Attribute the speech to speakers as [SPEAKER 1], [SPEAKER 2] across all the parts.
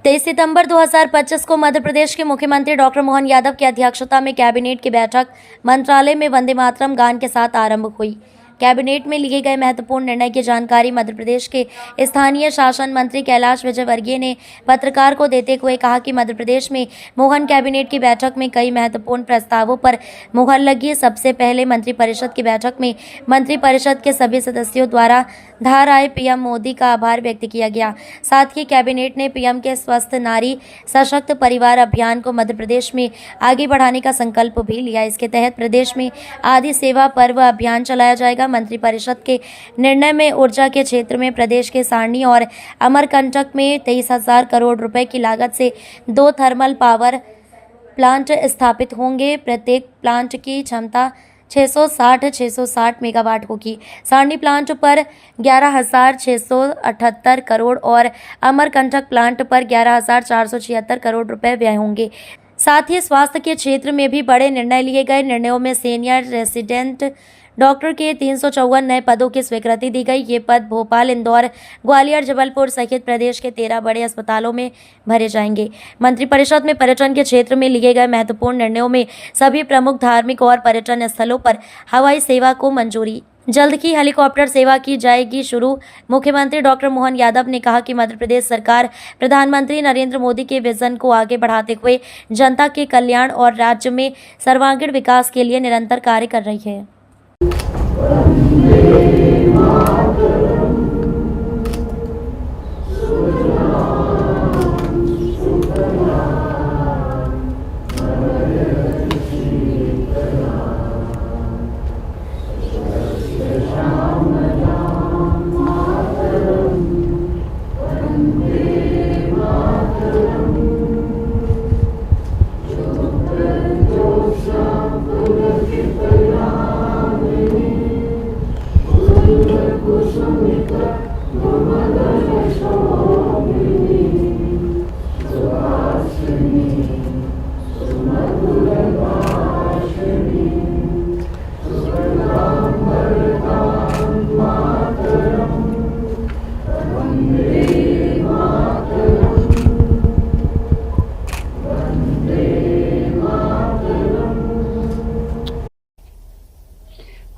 [SPEAKER 1] 23 सितंबर 2025 को मध्य प्रदेश के मुख्यमंत्री डॉक्टर मोहन यादव की अध्यक्षता में कैबिनेट की बैठक मंत्रालय में वंदे मातरम गान के साथ आरंभ हुई। कैबिनेट में लिए गए महत्वपूर्ण निर्णय की जानकारी मध्य प्रदेश के स्थानीय शासन मंत्री कैलाश विजयवर्गीय ने पत्रकार को देते हुए कहा कि मध्य प्रदेश में मोहन कैबिनेट की बैठक में कई महत्वपूर्ण प्रस्तावों पर मुहर लगी। सबसे पहले मंत्रिपरिषद की बैठक में मंत्रिपरिषद के सभी सदस्यों द्वारा धार आए पीएम मोदी का आभार व्यक्त किया गया। साथ ही कैबिनेट ने पीएम के स्वस्थ नारी सशक्त परिवार अभियान को मध्य प्रदेश में आगे बढ़ाने का संकल्प भी लिया। इसके तहत प्रदेश में आदि सेवा पर्व अभियान चलाया जाएगा। मंत्रिपरिषद के निर्णय में ऊर्जा के क्षेत्र में प्रदेश के सारणी और अमरकंटक में 23,000 करोड़ रुपए की लागत से 2 थर्मल पावर प्लांट स्थापित होंगे। प्रत्येक प्लांट की क्षमता 660 मेगावाट होगी। सारणी प्लांट पर 11,678 करोड़ और अमरकंटक प्लांट पर 11,476 करोड़ रुपए व्यय होंगे। साथ ही स्वास्थ्य के क्षेत्र में भी बड़े निर्णय लिए गए। निर्णयों में सीनियर रेसिडेंट डॉक्टर के 354 नए पदों की स्वीकृति दी गई। ये पद भोपाल, इंदौर, ग्वालियर, जबलपुर सहित प्रदेश के 13 बड़े अस्पतालों में भरे जाएंगे। मंत्रिपरिषद में पर्यटन के क्षेत्र में लिए गए महत्वपूर्ण निर्णयों में सभी प्रमुख धार्मिक और पर्यटन स्थलों पर हवाई सेवा को मंजूरी। जल्द ही हेलीकॉप्टर सेवा की जाएगी शुरू। मुख्यमंत्री डॉक्टर मोहन यादव ने कहा कि मध्य प्रदेश सरकार प्रधानमंत्री नरेंद्र मोदी के विजन को आगे बढ़ाते हुए जनता के कल्याण और राज्य में सर्वांगीण विकास के लिए निरंतर कार्य कर रही है।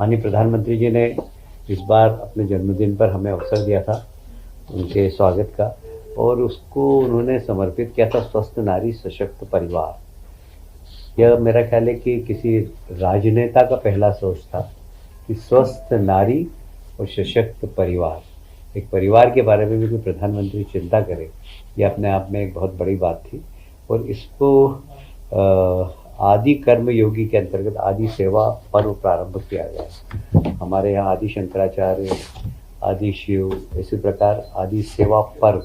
[SPEAKER 2] माननीय प्रधानमंत्री जी ने इस बार अपने जन्मदिन पर हमें अवसर दिया था उनके स्वागत का, और उसको उन्होंने समर्पित किया था स्वस्थ नारी सशक्त परिवार। यह मेरा ख्याल है कि किसी राजनेता का पहला सोच था कि स्वस्थ नारी और सशक्त परिवार, एक परिवार के बारे में भी कोई प्रधानमंत्री चिंता करे, यह अपने आप में एक बहुत बड़ी बात थी। और इसको आदि कर्म योगी के अंतर्गत आदि सेवा पर्व प्रारंभ किया गया। हमारे यहाँ आदि शंकराचार्य, आदि शिव, इसी प्रकार आदि सेवा पर्व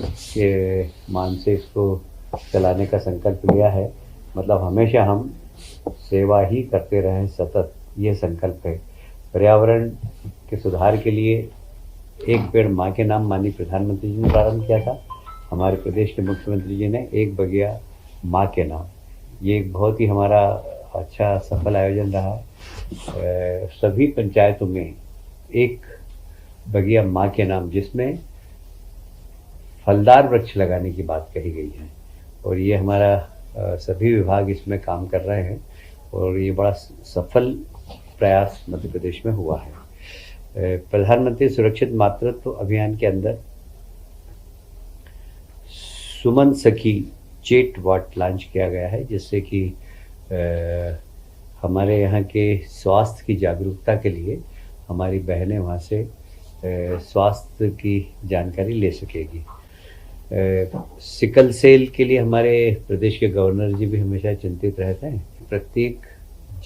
[SPEAKER 2] के मान से इसको चलाने का संकल्प लिया है। मतलब हमेशा हम सेवा ही करते रहें सतत, ये संकल्प है। पर्यावरण के सुधार के लिए एक पेड़ माँ के नाम माननीय प्रधानमंत्री जी ने प्रारंभ किया था। हमारे प्रदेश के मुख्यमंत्री जी ने एक बगिया माँ के नाम, ये एक बहुत ही हमारा अच्छा सफल आयोजन रहा है। सभी पंचायतों में एक बगिया माँ के नाम, जिसमें फलदार वृक्ष लगाने की बात कही गई है, और ये हमारा सभी विभाग इसमें काम कर रहे हैं, और ये बड़ा सफल प्रयास मध्य प्रदेश में हुआ है। प्रधानमंत्री सुरक्षित मातृत्व अभियान के अंदर सुमन सखी चेट वाट लॉन्च किया गया है, जिससे कि हमारे यहाँ के स्वास्थ्य की जागरूकता के लिए हमारी बहनें वहाँ से स्वास्थ्य की जानकारी ले सकेगी। सिकल सेल के लिए हमारे प्रदेश के गवर्नर जी भी हमेशा चिंतित रहते हैं। प्रत्येक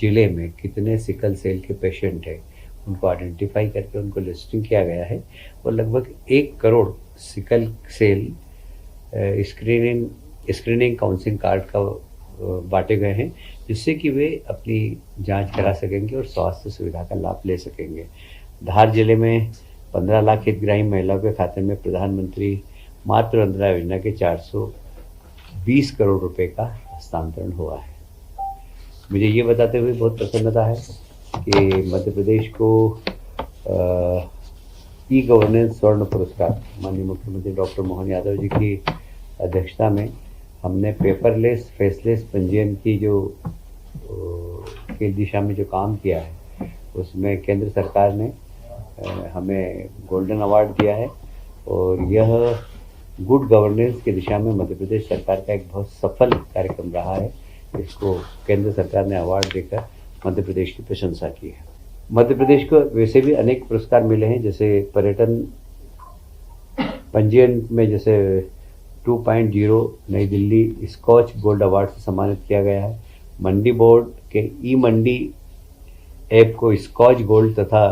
[SPEAKER 2] जिले में कितने सिकल सेल के पेशेंट हैं, उनको आइडेंटिफाई करके उनको लिस्टिंग किया गया है, और लगभग 1 crore sickle cell screening counselling card का बांटे गए हैं, जिससे कि वे अपनी जांच करा सकेंगे और स्वास्थ्य सुविधा का लाभ ले सकेंगे। धार जिले में 15 लाख हितग्राही महिलाओं के खाते में प्रधानमंत्री मातृ वंदना योजना के 420 करोड़ रुपए का हस्तांतरण हुआ है। मुझे ये बताते हुए बहुत प्रसन्नता है कि मध्य प्रदेश को ई गवर्नेंस स्वर्ण पुरस्कार माननीय मुख्यमंत्री डॉक्टर मोहन यादव जी की अध्यक्षता में हमने पेपरलेस फेसलेस पंजीयन की जो की दिशा में जो काम किया है, उसमें केंद्र सरकार ने हमें गोल्डन अवार्ड दिया है और यह गुड गवर्नेंस की दिशा में मध्य प्रदेश सरकार का एक बहुत सफल कार्यक्रम रहा है। इसको केंद्र सरकार ने अवार्ड देकर मध्य प्रदेश की प्रशंसा की है। मध्य प्रदेश को वैसे भी अनेक पुरस्कार मिले हैं, जैसे पर्यटन पंजीयन में जैसे 2.0 नई दिल्ली स्कॉच गोल्ड अवार्ड से सम्मानित किया गया है। मंडी बोर्ड के ई मंडी ऐप को स्कॉच गोल्ड तथा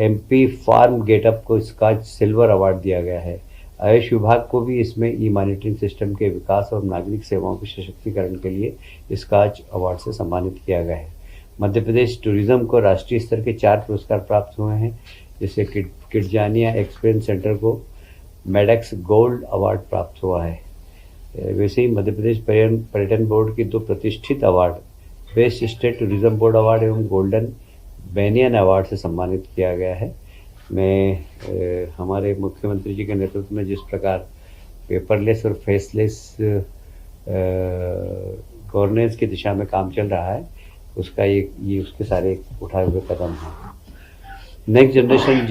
[SPEAKER 2] MP फार्म गेटअप को स्कॉच सिल्वर अवार्ड दिया गया है। आयुष विभाग को भी इसमें ई मॉनिटरिंग सिस्टम के विकास और नागरिक सेवाओं के सशक्तिकरण के लिए स्कॉच अवार्ड से सम्मानित किया गया है। मध्य प्रदेश टूरिज्म को राष्ट्रीय स्तर के 4 पुरस्कार प्राप्त हुए हैं, जैसे किडजानिया एक्सपीरियंस सेंटर को मेडेक्स गोल्ड अवार्ड प्राप्त हुआ है। वैसे ही मध्य प्रदेश पर्यटन बोर्ड की 2 प्रतिष्ठित award best state tourism board award एवं गोल्डन बेनियन अवार्ड से सम्मानित किया गया है। मैं हमारे मुख्यमंत्री जी के नेतृत्व में जिस प्रकार पेपरलेस और फेसलेस गवर्नेंस की दिशा में काम चल रहा है, उसका ये उसके सारे उठाए हुए कदम हैं। नेक्स्ट जनरेशन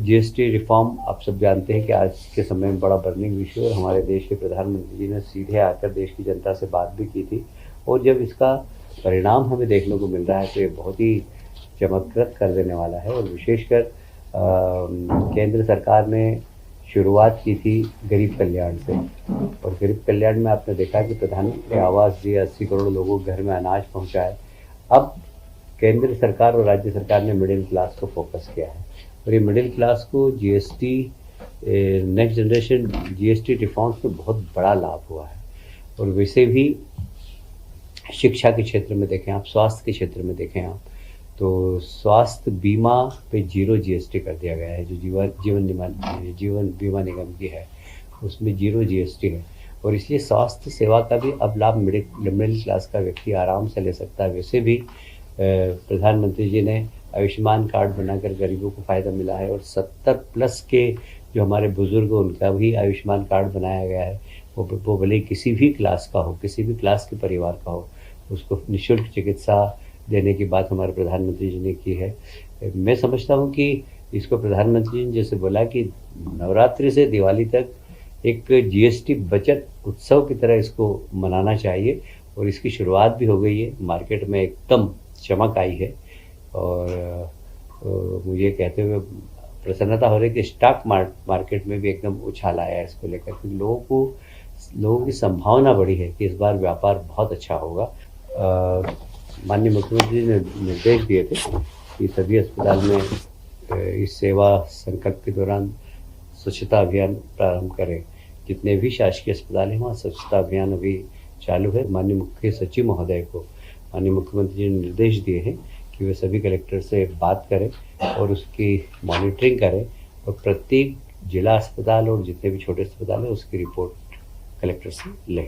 [SPEAKER 2] GST रिफॉर्म, आप सब जानते हैं कि आज के समय में बड़ा बर्निंग इशू है और हमारे देश के प्रधानमंत्री जी ने सीधे आकर देश की जनता से बात भी की थी और जब इसका परिणाम हमें देखने को मिल रहा है तो ये बहुत ही चमत्कृत कर देने वाला है। और विशेषकर केंद्र सरकार ने शुरुआत की थी गरीब कल्याण से और गरीब कल्याण में आपने देखा कि प्रधानमंत्री आवास दिए, 80 करोड़ लोगों के घर में अनाज पहुंचाए। अब केंद्र सरकार और राज्य सरकार ने मिडिल क्लास को फोकस किया है और ये मिडिल क्लास को GST next generation GST reforms में बहुत बड़ा लाभ हुआ है। और वैसे भी शिक्षा के क्षेत्र में देखें आप, स्वास्थ्य के क्षेत्र में देखें आप, तो स्वास्थ्य बीमा पे 0 GST कर दिया गया है। जो जीवन बीमा निगम की है उसमें 0 GST है और इसलिए स्वास्थ्य सेवा का भी अब लाभ मिडिल क्लास का व्यक्ति आराम से ले सकता है। वैसे भी प्रधानमंत्री जी ने आयुष्मान कार्ड बनाकर गरीबों को फ़ायदा मिला है और 70+ के जो हमारे बुज़ुर्ग उनका भी आयुष्मान कार्ड बनाया गया है। वो भले किसी भी क्लास का हो, किसी भी क्लास के परिवार का हो, उसको निःशुल्क चिकित्सा देने की बात हमारे प्रधानमंत्री जी ने की है। मैं समझता हूँ कि इसको प्रधानमंत्री जी ने जैसे बोला कि नवरात्रि से दिवाली तक एक GST बचत उत्सव की तरह इसको मनाना चाहिए और इसकी शुरुआत भी हो गई है। मार्केट में एकदम चमक आई है और मुझे कहते हुए प्रसन्नता हो रही है कि स्टॉक मार्केट में भी एकदम उछाल आया है इसको लेकर, क्योंकि लोगों की संभावना बढ़ी है कि इस बार व्यापार बहुत अच्छा होगा। माननीय मुख्यमंत्री जी ने निर्देश दिए थे कि सभी अस्पताल में इस सेवा संकट के दौरान स्वच्छता अभियान प्रारंभ करें। जितने भी शासकीय अस्पताल हैं वहाँ स्वच्छता अभियान अभी चालू है। माननीय मुख्य सचिव महोदय को माननीय मुख्यमंत्री जी ने निर्देश दिए हैं कि वे सभी कलेक्टर से बात करें और उसकी मॉनिटरिंग करें और प्रत्येक जिला अस्पताल और जितने भी छोटे अस्पताल हैं उसकी रिपोर्ट कलेक्टर से लें।